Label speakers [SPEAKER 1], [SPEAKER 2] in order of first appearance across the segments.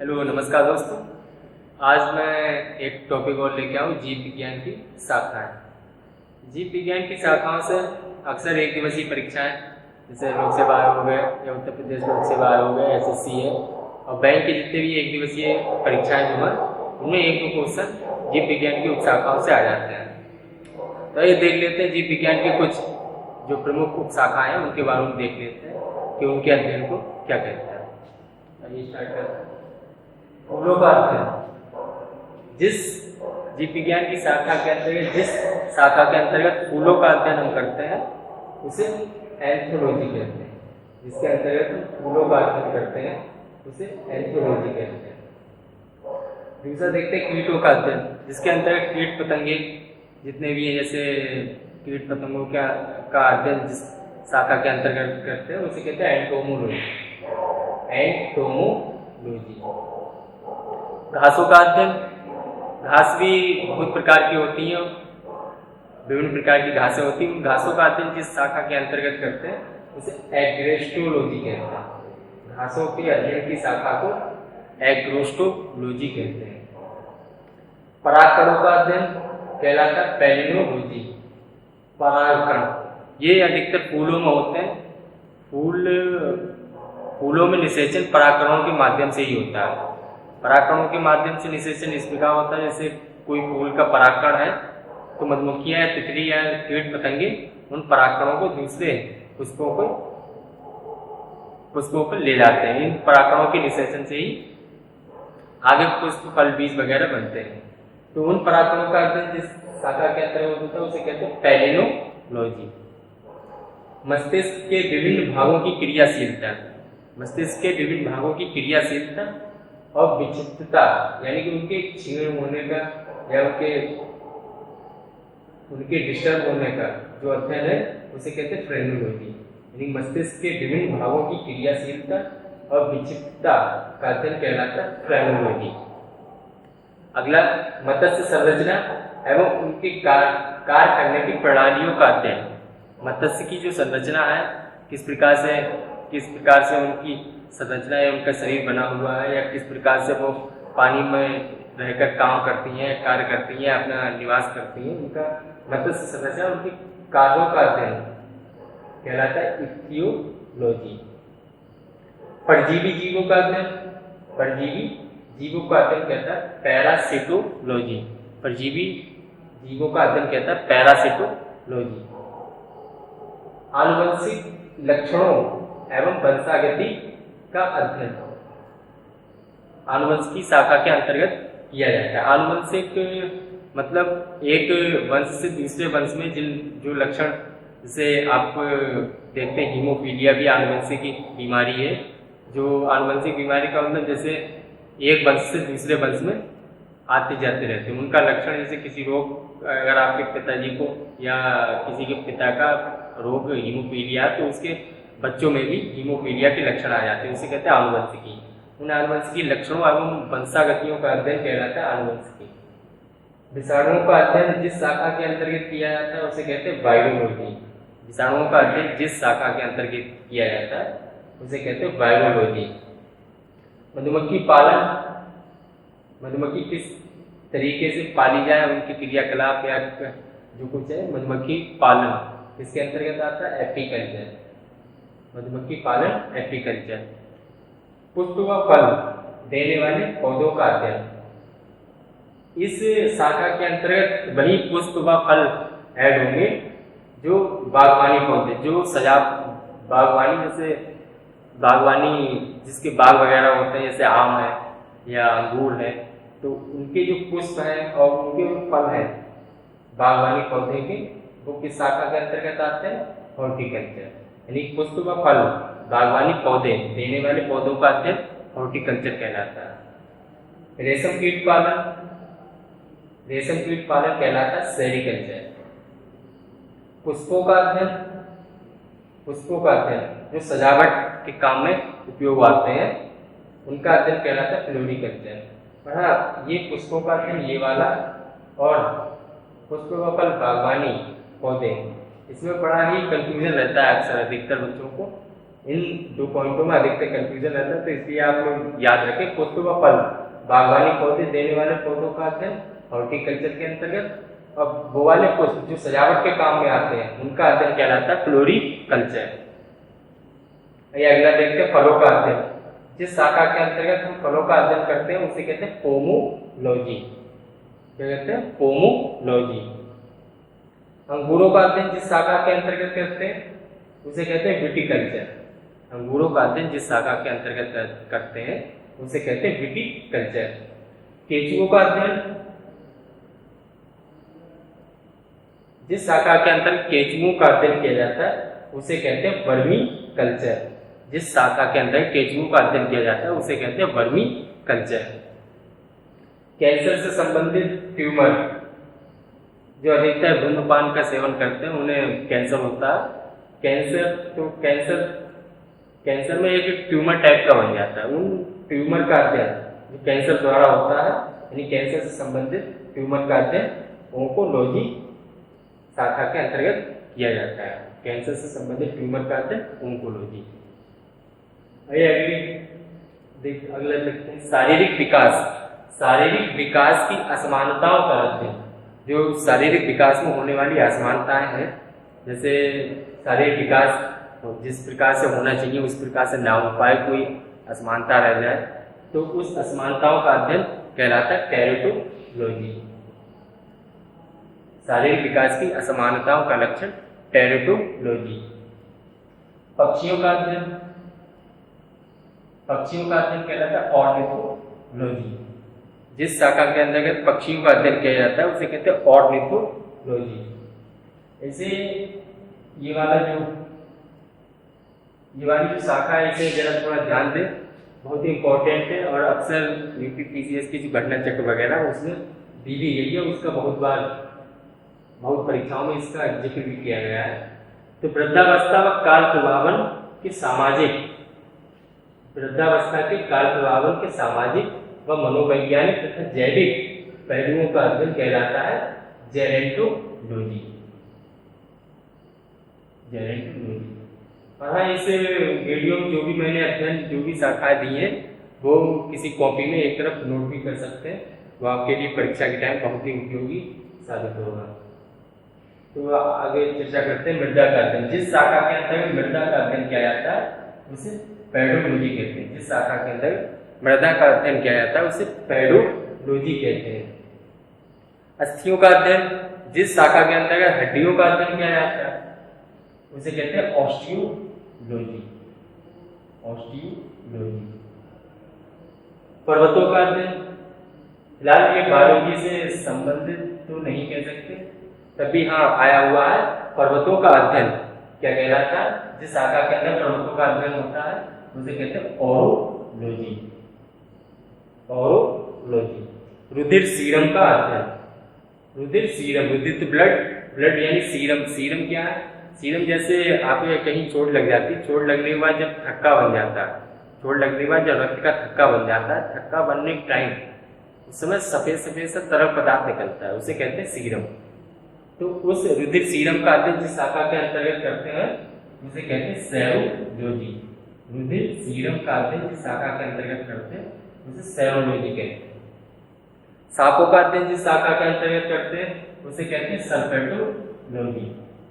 [SPEAKER 1] Hello नमस्कार दोस्तों। आज मैं एक टॉपिक और लेके आऊँ जीव विज्ञान की शाखाएं। जीव विज्ञान की शाखाओं से अक्सर एक दिवसीय परीक्षाएं जैसे लोक सेवा आयोग हो गए या उत्तर प्रदेश लोक सेवा आयोग हो गए, एसएससी है, और बैंक के जितने भी एक दिवसीय परीक्षाएं जो हैं उनमें एक दो क्वेश्चन जीव विज्ञान की उपशाखाओं से आ जाते हैं। तो ये देख लेते हैं जीव विज्ञान की कुछ जो प्रमुख उपशाखाएं हैं उनके बारे में देख लेते हैं कि उनके अध्ययन को क्या कहते हैं। आइए स्टार्ट करते हैं। फूलों का अध्ययन। जिस जीव विज्ञान की शाखा के अंतर्गत जिस शाखा के अंतर्गत फूलों का अध्ययन हम करते हैं उसे एंथ्रोलॉजी कहते हैं। जिसके अंतर्गत हम फूलों का अध्ययन करते हैं उसे एंथ्रोलॉजी कहते हैं। दूसरा देखते हैं कीटों का अध्ययन, जिसके अंतर्गत कीट पतंगे जितने भी हैं, जैसे कीट पतंगों का अध्ययन जिस शाखा के अंतर्गत करते हैं उसे कहते हैं एंटोमोलॉजी। एंटोमोलॉजी। घासों का अध्ययन। घास भी बहुत प्रकार की होती हैं, विभिन्न प्रकार की घासें होती हैं। घासों का अध्ययन जिस शाखा के अंतर्गत करते हैं उसे एग्रोस्टोलॉजी कहते हैं। घासों के अध्ययन की शाखा को एग्रोस्टोलॉजी कहते हैं। परागकणों का अध्ययन कहलाता है पैलिनोलॉजी। परागकण ये अधिकतर फूलों में होते हैं। फूलों में निषेचन परागकणों के माध्यम से ही होता है। परागकणों के माध्यम से निषेचन इस प्रकार होता है, जैसे कोई फूल का परागकण है तो मधुमक्खियां या तितली या कीट पतंगे उन परागकणों को दूसरे पुष्पों पर ले जाते हैं। इन परागकणों के निषेचन से ही आगे पुष्प, फल, बीज वगैरह बनते हैं। तो उन परागकणों का अध्ययन जिस शाखा के अंतर्गत होता है उसे कहते हैं पैलिनोलॉजी। मस्तिष्क के विभिन्न भागों की क्रियाशीलता। मस्तिष्क के विभिन्न भागों की क्रियाशीलता और विचित्रता, यानी कि उनके क्षीण होने का या उनके डिस्टर्ब होने का जो अध्ययन है उसे कहते हैं फ्रेनोलॉजी। यानी मस्तिष्क के विभिन्न भागों की क्रियाशीलता और विचित्रता का अध्ययन कहलाता है फ्रेनोलॉजी। अगला मत्स्य संरचना एवं उनके कार्य करने की प्रणालियों का अध्ययन। मत्स्य की जो संरचना है, किस प्रकार से उनकी संरचना या उनका शरीर बना हुआ है, या किस प्रकार से वो पानी में रहकर काम करती हैं, कार्य करती हैं, अपना निवास करती हैं, उनका मत्स्य संरचना, उनके कार्यों का अध्ययन कहलाता है इक्तियोलॉजी। परजीवी जीवों का अध्ययन। परजीवी जीवों का अध्ययन कहता है पैरासिटोलॉजी। परजीवी जीवों का अध्ययन कहता है पैरासिटोलॉजी। आनुवंशिक लक्षणों एवं वंशागति का अध्ययन आनुवंशिकी शाखा के अंतर्गत किया जाता है। आनुवंशिक मतलब एक वंश से दूसरे वंश में जो लक्षण, जैसे आप देखते हैं हीमोफीलिया भी आनुवंशिक बीमारी है। जो आनुवंशिक बीमारी का मतलब जैसे एक वंश से दूसरे वंश में आते जाते रहते हैं। उनका लक्षण जैसे किसी रोग, अगर आपके पिताजी को या किसी के पिता का रोग हीमोफीलिया तो उसके बच्चों में भी हीमोफीलिया के लक्षण आ जाते हैं, उसे कहते हैं आनुवंशिकी। उन आनुवंशिकी लक्षणों एवं वंशागतियों का अध्ययन कहलाता है आनुवंशिकी। विषाणुओं का अध्ययन जिस शाखा के अंतर्गत किया जाता है उसे कहते हैं वायरोलॉजी। विषाणुओं का अध्ययन जिस शाखा के अंतर्गत किया जाता है उसे कहते हैं वायरोलॉजी। मधुमक्खी पालन। मधुमक्खी किस तरीके से पाली जाए, उनके क्रियाकलाप या जो कुछ है, मधुमक्खी पालन इसके अंतर्गत आता है एपीकल्चर। मधुमक्खी पालन एपीकल्चर। पुष्प व फल देने वाले पौधों का अध्ययन। इस शाखा के अंतर्गत वही पुष्प व फल ऐड होंगे जो बागवानी पौधे, जो बागवानी, जैसे बागवानी जिसके बाग वगैरह होते हैं, जैसे आम है या अंगूर है, तो उनके जो पुष्प हैं और उनके जो फल हैं बागवानी पौधे के, वो किस शाखा के अंतर्गत आते हैं? हॉर्टिकल्चर। यानी पुष्प व फल बागवानी पौधे देने वाले पौधों का अध्ययन हॉर्टिकल्चर कहलाता है। रेशम कीट पालन। रेशम कीट पालन कहलाता है सेरीकल्चर। पुष्पों का अध्ययन। पुष्पों का अध्ययन जो सजावट के काम में उपयोग आते हैं उनका अध्ययन कहलाता है फ्लोरिकल्चर। पढ़ा ये पुष्पों का अध्ययन ये वाला, और पुष्प व फल बागवानी पौधे, इसमें बड़ा ही कंफ्यूजन रहता है अक्सर अधिकतर बच्चों को। इन 2 पॉइंटों में अधिकतर कंफ्यूजन रहता है, तो इसलिए आप लोग याद रखें। पुष्प व फल बागवानी पौधे देने वाले पौधों का अध्ययन हॉर्टिकल्चर के अंतर्गत, और वो वाले पुष्प जो सजावट के काम में आते हैं उनका अध्ययन कहलाता है फ्लोरिकल्चर। ये अगला देखते हैं फलों का अध्ययन। जिस शाखा के अंतर्गत हम फलों का अध्ययन करते हैं उसे कहते हैं पोमोलॉजी। क्या कहते हैं? पोमोलॉजी। अंगूरों का अध्ययन जिस शाखा के अंतर्गत करते हैं उसे कहते हैं विटिकल्चर। अंगूरों का अध्ययन जिस शाखा के अंतर्गत करते हैं उसे कहते हैं विटिकल्चर। केचुओं का अध्ययन जिस शाखा के अंतर्गत केचुओं का अध्ययन किया जाता है उसे कहते हैं वर्मी कल्चर। जिस शाखा के अंदर केचुओं का अध्ययन किया जाता है उसे कहते हैं वर्मी कल्चर। कैंसर से संबंधित ट्यूमर, जो अधिकतर धूम्रपान का सेवन करते हैं उन्हें कैंसर होता है। कैंसर में एक ट्यूमर टाइप का बन जाता है। उन ट्यूमर का अध्ययन जो कैंसर द्वारा होता है, यानी कैंसर से संबंधित ट्यूमर का अध्ययन ओंकोलॉजी शाखा के अंतर्गत किया जाता है। कैंसर से संबंधित ट्यूमर का अध्ययन ओंकोलॉजी। अगला देखते हैं शारीरिक विकास। शारीरिक विकास की असमानताओं का अध्ययन। जो शारीरिक विकास में होने वाली असमानताएं हैं, जैसे शारीरिक विकास जिस प्रकार से होना चाहिए उस प्रकार से ना हो पाए, कोई असमानता रह जाए, तो उस असमानताओं का अध्ययन कहलाता है टेरेटोलॉजी। शारीरिक विकास की असमानताओं का लक्षण टेरेटोलॉजी। पक्षियों का अध्ययन कहलाता है ऑर्निथोलॉजी। जिस शाखा के अंतर्गत पक्षियों का अध्ययन किया जाता है उसे कहते हैं ऑर्निथोलॉजी। ऐसे ये वाली जो शाखा है इसे जरा थोड़ा ध्यान दें, बहुत ही इंपॉर्टेंट है और अक्सर यूपीपीसीएस की जो घटना चक्र वगैरह उसमें दी भी गई है, उसका बहुत परीक्षाओं में इसका जिक्र भी किया गया है। तो वृद्धावस्था व काल प्रभावन के सामाजिक व मनोवैज्ञानिक तथा जैविक पहलुओं का अध्ययन कहलाता है जेरेंटोलॉजी। और हाँ, इस वीडियो में जो भी मैंने अध्ययन जो भी शाखाएं दी हैं वो किसी कॉपी में एक तरफ नोट भी कर सकते हैं, वो आपके लिए परीक्षा के टाइम बहुत ही उपयोगी साबित होगा। तो आगे चर्चा करते हैं मृदा का अध्ययन। जिस शाखा के अंतर्गत मृदा का अध्ययन किया जाता है उसे पेडोलॉजी कहते हैं। जिस शाखा के अंतर्गत मृदा का अध्ययन किया जाता है उसे पेडोलॉजी कहते हैं। अस्थियों का अध्ययन जिस शाखा के अंतर्गत हड्डियों का अध्ययन किया जाता है उसे कहते हैं ऑस्टियोलॉजी। पर्वतों का अध्ययन, फिलहाल ये बायोलॉजी से संबंधित तो नहीं कह सकते, तभी हाँ आया हुआ है पर्वतों का अध्ययन क्या कहलाता है। जिस शाखा के अंदर पर्वतों का अध्ययन होता है उसे कहते हैं ओरोलॉजी। रुधिर सीरम का अध्ययन। रुधिर तो ब्लड यानी सीरम क्या है? सीरम जैसे आप कहीं चोट लग जाती है, चोट लगने के बाद जब थक्का बन जाता है, चोट लगने के बाद जब रक्त का थक्का बन जाता है, थक्का बनने के टाइम उस समय सफेद सा तरल पदार्थ निकलता है, उसे कहते हैं सीरम। तो उस रुधिर सीरम का अध्ययन जिस शाखा के अंतर्गत करते हैं उसे कहते हैं सेरोलॉजी। रुधिर सीरम का अध्ययन जिस शाखा के अंतर्गत करते हैं उसे सेरोलॉजी कहते हैं। सांपों का अध्ययन जिस शाखा के अंतर्गत करते हैं उसे कहते हैं सर्पेटोलॉजी।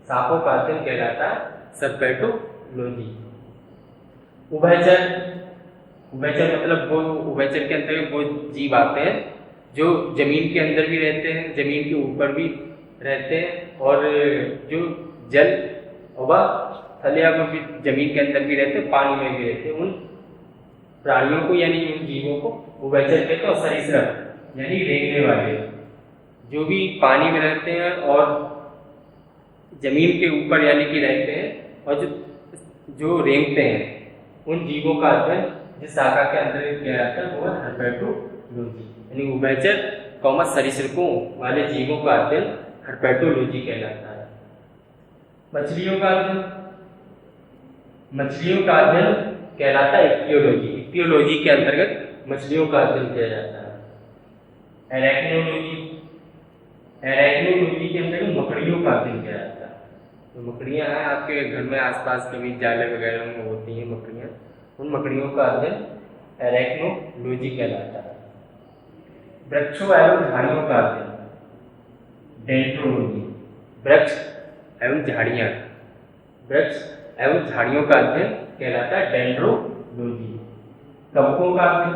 [SPEAKER 1] सांपों का अध्ययन कहलाता है सर्पेटोलॉजी। उभयचर मतलब वो उभयचर के अंतर्गत वो जीव आते हैं जो जमीन के अंदर भी रहते हैं, जमीन के ऊपर भी रहते हैं, और जो जल और थलिया में भी जमीन के अंदर भी रहते हैं, पानी में भी रहते हैं। उन प्राणियों को यानी उन जीवों को उभयचर कहते हैं। और सरीसृप यानी रेंगने वाले, जो भी पानी में रहते हैं और जमीन के ऊपर यानी कि रहते हैं, और जो रेंगते हैं, उन जीवों का अध्ययन जिस शाखा के अंतर्गत किया जाता है वो है हर्पेटोलॉजी। यानी उभयचर सरीसृपों वाले जीवों का अध्ययन हर्पेटोलॉजी कहलाता है। मछलियों का अध्ययन कहलाता है इक्तियोलॉजी। इक्तियोलॉजी के अंतर्गत मछलियों का अध्ययन किया जाता है। एरेक्नोलॉजी के अंतर्गत मकड़ियों का अध्ययन किया जाता है। तो मकड़ियाँ हैं आपके घर में आसपास कभी जाले वगैरह में होती हैं मकड़ियाँ, उन मकड़ियों का अध्ययन एरेक्नोलॉजी कहलाता है। वृक्षों एवं झाड़ियों का अध्ययन डेंड्रोलॉजी। वृक्ष एवं झाड़ियाँ, वृक्ष एवं झाड़ियों का अध्ययन कहलाता है डेंड्रोलॉजी। कवकों का अध्ययन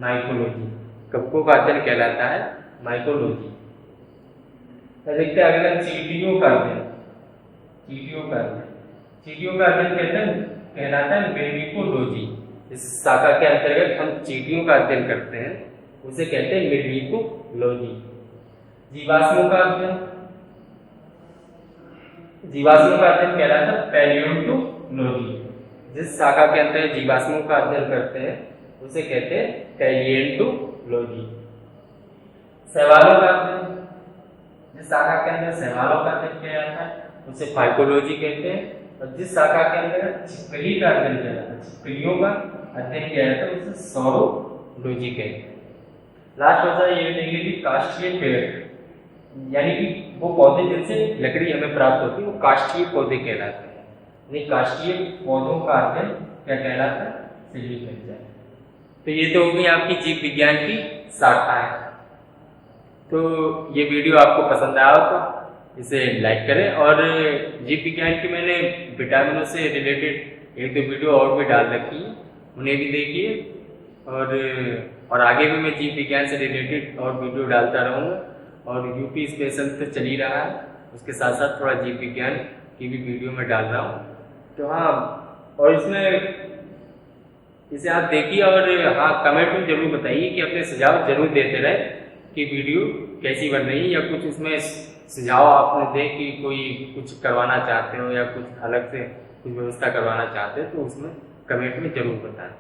[SPEAKER 1] माइकोलॉजी, कवकों का अध्ययन कहलाता है माइकोलॉजी। देखते हैं अगला चींटियों का अध्ययन, चींटियों का अध्ययन, चींटियों का अध्ययन कहलाता है मिडविकोलॉजी। इस शाखा के अंतर्गत हम चींटियों का अध्ययन करते हैं, उसे कहते हैं मिडविकोलॉजी। जीवाश्मों का अध्ययन, जीवाश्मों का अध्ययन कहलाता है पैलियोंटोलॉजी। जिस शाखा के अंतर्गत जीवाश्मों का अध्ययन करते हैं उसे कहते हैं पैलियोंटोलॉजी। शैवालों का अध्ययन, जिस शाखा के अंदर शैवालों का अध्ययन किया जाता है उसे फाइकोलॉजी कहते हैं, और जिस शाखा के अंदर छिपकली का अध्ययन किया जाता है, छिपकलियों का अध्ययन किया जाता है उसे सौरोलॉजी कहते हैं। लास्ट होता है ये देखेंगे कि काष्ठीय पेड़, यानी कि वो पौधे जिनसे लकड़ी हमें प्राप्त होती है वो काष्ठीय पौधे कहलाते हैं। यानी काष्ठीय पौधों का अध्ययन क्या कहलाता है, सिल्वीकल्चर। तो ये तो हो गई आपकी जीव विज्ञान की शाखाएं। तो ये वीडियो आपको पसंद आया हो तो इसे लाइक करें, और जीव विज्ञान की मैंने विटामिनों से रिलेटेड एक दो वीडियो और भी डाल रखी है, उन्हें भी देखिए। और आगे भी मैं जीव विज्ञान से रिलेटेड और वीडियो डालता रहूँगा। और यूपी स्पेशल तो चल ही रहा है, उसके साथ साथ थोड़ा जीव विज्ञान की भी वीडियो में डाल रहा हूँ। तो हाँ, और इसमें इसे आप देखिए, और हाँ कमेंट में जरूर बताइए कि अपने सुझाव जरूर देते रहे कि वीडियो कैसी बन रही है, या कुछ इसमें सुझाव आपने दे कि कोई कुछ करवाना चाहते हो या कुछ अलग से कुछ व्यवस्था करवाना चाहते हो तो उसमें कमेंट में जरूर बताएं।